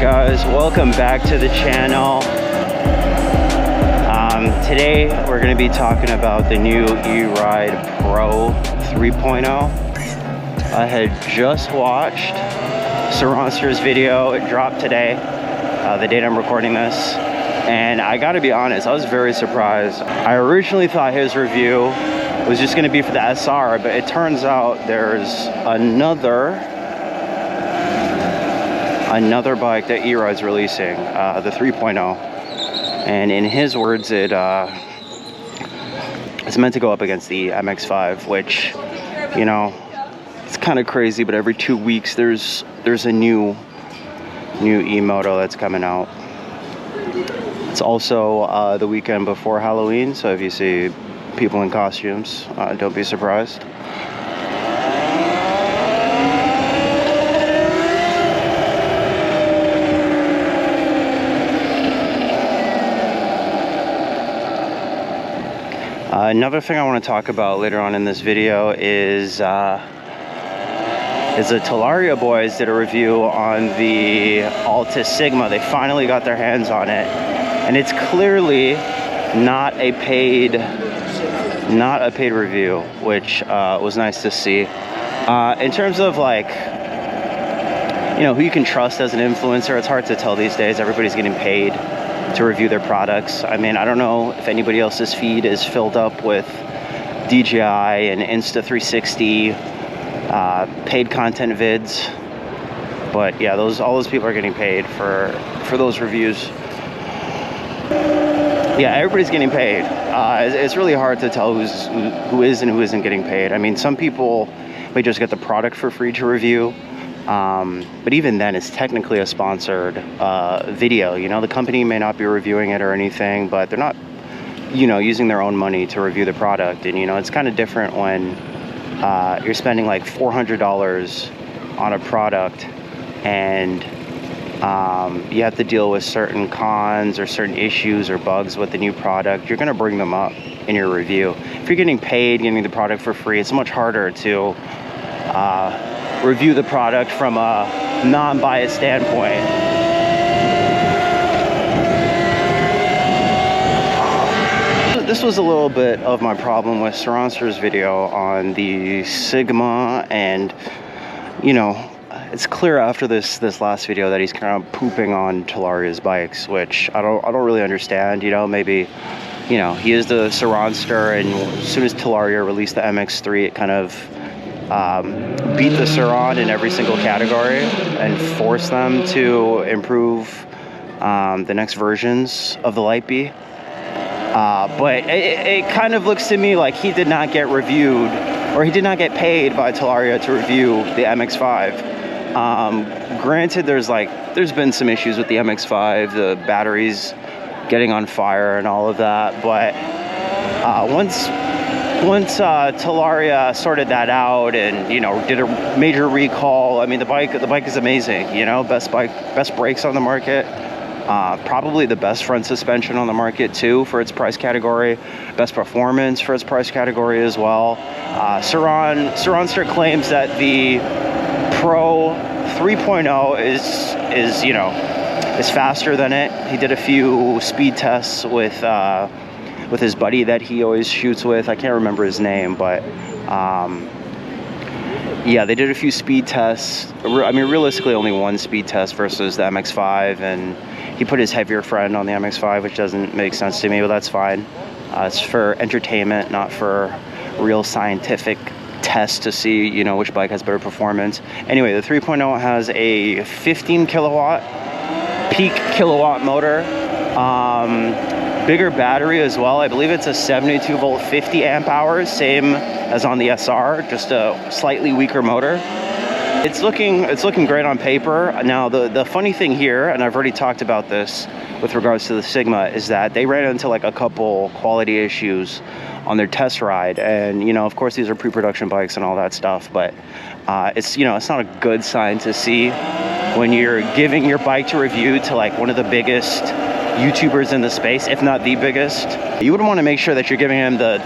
guys, welcome back to the channel. Today we're going to be talking about the new eRide Pro 3.0. I had just watched Saronster's video. It dropped today, the date I'm recording this, and I gotta be honest, I was very surprised. I originally thought his review was just going to be for the SR, but it turns out there's another bike that eRide's releasing, the 3.0, and in his words, it's meant to go up against the MX-5, which, you know, it's kind of crazy, but every 2 weeks there's a new e-moto that's coming out. It's also the weekend before Halloween, so if you see people in costumes, don't be surprised. Another thing I want to talk about later on in this video is the Talaria boys did a review on the Alta Sigma. They finally got their hands on it, and it's clearly not a paid review, which was nice to see. In terms of, like, you know, who you can trust as an influencer, it's hard to tell these days. Everybody's getting paid to review their products. I mean, I don't know if anybody else's feed is filled up with DJI and Insta360 paid content vids, but yeah, all those people are getting paid for those reviews. Yeah, everybody's getting paid. It's really hard to tell who is and who isn't getting paid. I mean, some people may just get the product for free to review. But even then, it's technically a sponsored video. You know, the company may not be reviewing it or anything, but they're not, you know, using their own money to review the product. And, you know, it's kind of different when you're spending like $400 on a product, and you have to deal with certain cons or certain issues or bugs with the new product. You're going to bring them up in your review. If you're getting paid, getting the product for free, it's much harder to review the product from a non-biased standpoint. This was a little bit of my problem with Saronster's video on the Sigma, and, you know, it's clear after this last video that he's kind of pooping on Talaria's bikes, which I don't really understand. You know, maybe, you know, he is the Saronster, and as soon as Talaria released the MX-3, it kind of beat the Saron in every single category and force them to improve the next versions of the Litebee. But it kind of looks to me like he did not get reviewed, or he did not get paid by Talaria to review the MX-5. Granted, there's been some issues with the MX-5, the batteries getting on fire and all of that, but once Talaria sorted that out and, you know, did a major recall, I mean, the bike is amazing. You know, best brakes on the market, probably the best front suspension on the market too for its price category, best performance for its price category as well. Saronster claims that the Pro 3.0 is you know, is faster than it. He did a few speed tests with his buddy that he always shoots with. I can't remember his name, but yeah, they did a few speed tests. I mean, realistically only one speed test versus the MX-5, and he put his heavier friend on the MX-5, which doesn't make sense to me, but that's fine. It's for entertainment, not for real scientific tests to see, you know, which bike has better performance. Anyway, the 3.0 has a 15 kilowatt peak kilowatt motor, bigger battery as well. I believe it's a 72 volt 50 amp hours, same as on the SR, just a slightly weaker motor. It's looking great on paper. Now the funny thing here, and I've already talked about this with regards to the Sigma, is that they ran into like a couple quality issues on their test ride, and, you know, of course these are pre-production bikes and all that stuff, but it's, you know, it's not a good sign to see when you're giving your bike to review to like one of the biggest YouTubers in the space, if not the biggest. You would want to make sure that you're giving him the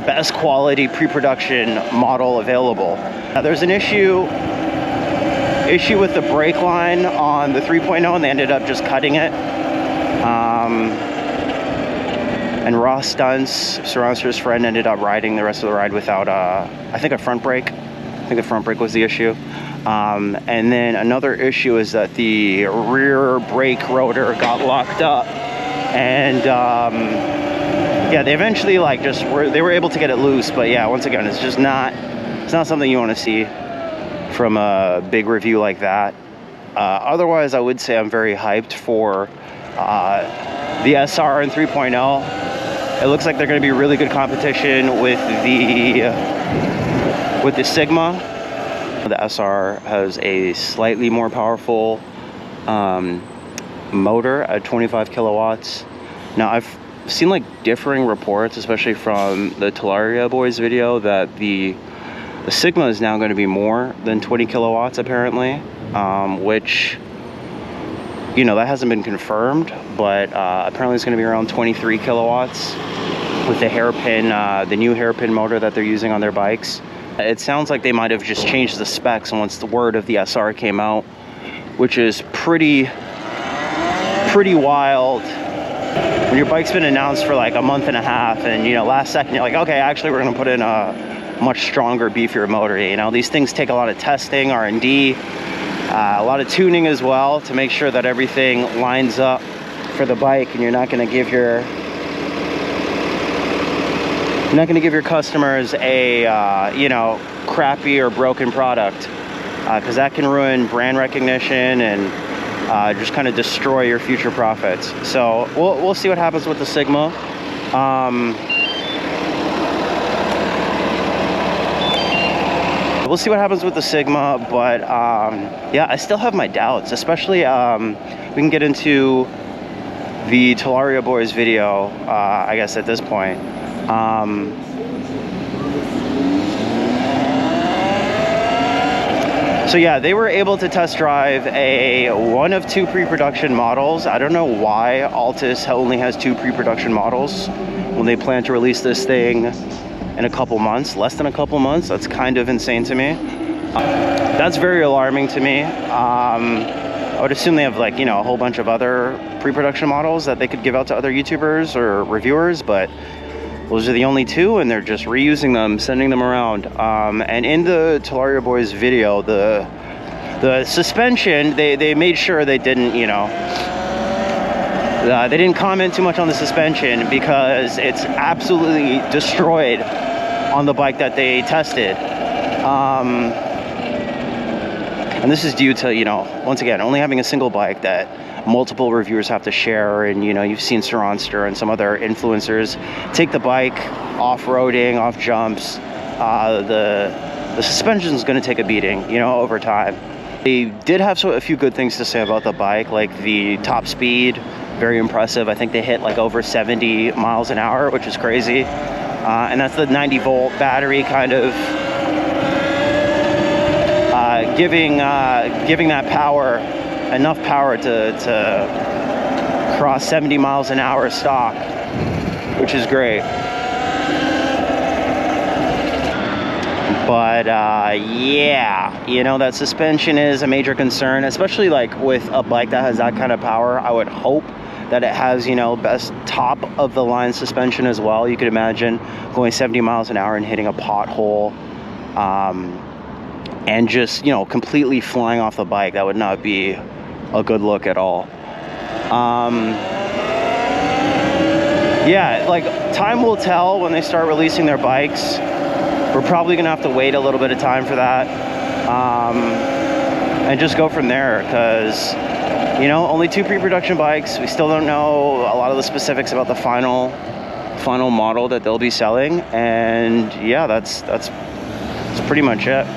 best quality pre-production model available. Now, there's an issue issue with the brake line on the 3.0, and they ended up just cutting it. And Ross Stunts, Surroundster's friend, ended up riding the rest of the ride without, I think, a front brake. I think the front brake was the issue. And then another issue is that the rear brake rotor got locked up, and yeah, they eventually they were able to get it loose. But yeah, once again, it's not something you want to see from a big review like that. Otherwise, I would say I'm very hyped for the SR and 3.0. It looks like they're going to be really good competition with the Sigma. The SR has a slightly more powerful motor at 25 kilowatts. Now, I've seen like differing reports, especially from the Talaria Boys video, that the Sigma is now going to be more than 20 kilowatts apparently, which, you know, that hasn't been confirmed, but apparently it's going to be around 23 kilowatts with the hairpin, the new hairpin motor that they're using on their bikes. It sounds like they might have just changed the specs once the word of the SR came out, which is pretty wild. When your bike's been announced for like a month and a half, and you know, last second you're like, okay, actually we're going to put in a much stronger, beefier motor. You know, these things take a lot of testing, R&D, a lot of tuning as well to make sure that everything lines up for the bike, and you're not going to give your customers a you know, crappy or broken product, because that can ruin brand recognition and just kind of destroy your future profits. So we'll see what happens with the Sigma. We'll see what happens with the Sigma, but yeah, I still have my doubts, especially we can get into the Talaria Boys video, I guess at this point. So yeah, they were able to test drive one of two pre-production models. I don't know why Altus only has two pre-production models when they plan to release this thing in a couple months, less than a couple months. That's kind of insane to me. That's very alarming to me. I would assume they have, like, you know, a whole bunch of other pre-production models that they could give out to other YouTubers or reviewers, but those are the only two, and they're just reusing them, sending them around. And in the Talaria Boys video, the suspension, they made sure they didn't, you know, they didn't comment too much on the suspension because it's absolutely destroyed on the bike that they tested. And this is due to, you know, once again, only having a single bike that multiple reviewers have to share. And, you know, you've seen Surroundster and some other influencers take the bike off-roading, off jumps. The suspension is going to take a beating, you know, over time. They did have a few good things to say about the bike, like the top speed, very impressive. I think they hit like over 70 miles an hour, which is crazy. And that's the 90-volt battery kind of giving that power, enough power to cross 70 miles an hour stock, which is great. But yeah, you know, that suspension is a major concern, especially like with a bike that has that kind of power. I would hope that it has, you know, best top of the line suspension as well. You could imagine going 70 miles an hour and hitting a pothole, and just, you know, completely flying off the bike. That would not be a good look at all. Yeah, like, time will tell when they start releasing their bikes. We're probably gonna have to wait a little bit of time for that, and just go from there, because, you know, only two pre-production bikes. We still don't know a lot of the specifics about the final model that they'll be selling, and yeah, that's pretty much it.